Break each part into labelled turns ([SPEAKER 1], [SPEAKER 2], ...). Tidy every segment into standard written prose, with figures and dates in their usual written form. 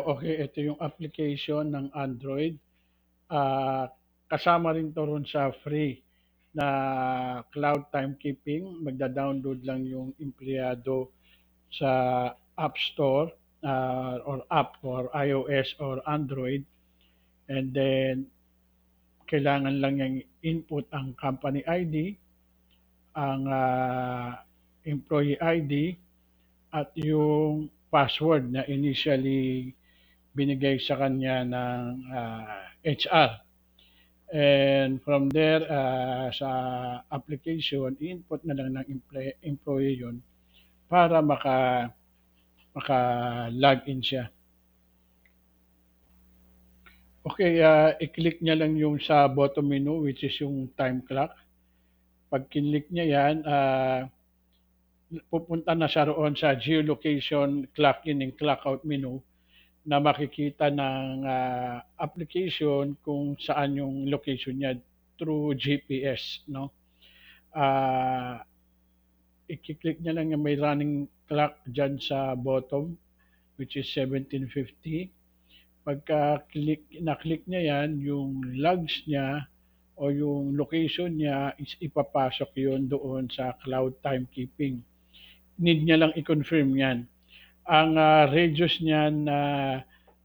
[SPEAKER 1] Okay, ito yung application ng Android. Ah, Kasama rin 'to ron sa free na cloud timekeeping. Magda-download lang yung empleyado sa App Store, or app for iOS or Android, and then kailangan lang niyang input ang company ID, ang, employee ID, at yung password na initially binigay sa kanya ng, HR. And from there, sa application, i-input na lang ng employee yun para maka-login siya. Okay, i-click niya lang yung sa bottom menu, which is yung time clock. Pag kinlik niya yan, pupunta na siya roon sa geolocation clock in and clock out menu na makikita ng, application kung saan yung location niya through GPS, no? Ah, I-click niya lang yung may running clock dyan sa bottom, which is 17:50. Na-click niya yan, yung logs niya o yung location niya is ipapasok yun doon sa cloud timekeeping. Need niya lang i-confirm yan. Ang, radius niyan na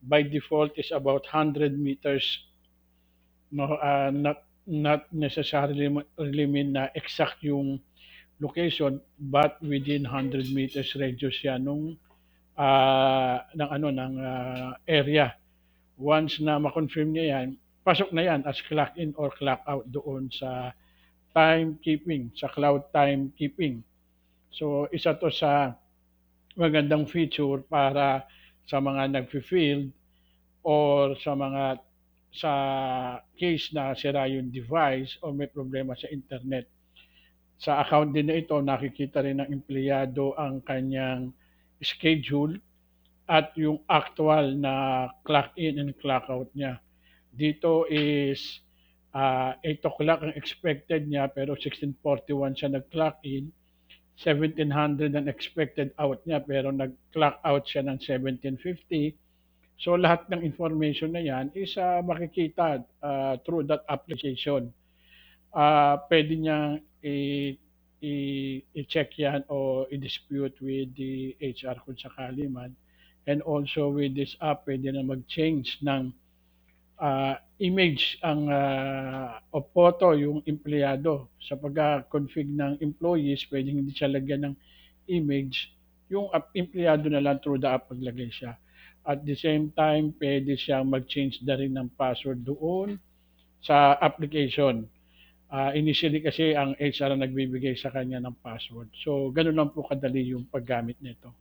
[SPEAKER 1] by default is about 100 meters, no, not necessarily really mean na exact yung location, but within 100 meters radius yan nung, ng ano ng, area. Once na ma-confirm niya yan, pasok na yan as clock in or clock out doon sa timekeeping, sa cloud timekeeping. So isa to sa magandang feature para sa mga nagfi-field or sa case na sira yung device o may problema sa internet. Sa account din na ito, nakikita rin ng empleyado ang kanyang schedule at yung actual na clock in and clock out niya. Dito is, 8 o'clock ang expected niya pero 16:41 siya nag-clock in, 1700 ang expected out niya pero nag-clock out siya ng 17:50. So lahat ng information na yan is, makikita, through that application. Pwede niyang i-check yan o i-dispute with the HR kung sakali man. And also with this app, pwede na mag-change ng, image ang, o photo yung empleyado. Sa pagka-config ng employees, pwedeng hindi siya lagyan ng image, yung empleyado na lang through the app maglagay siya. At the same time, pwede siyang mag-change na rin ng password doon sa application. Initially kasi ang HR ang nagbibigay sa kanya ng password. So, gano'n lang po kadali yung paggamit nito.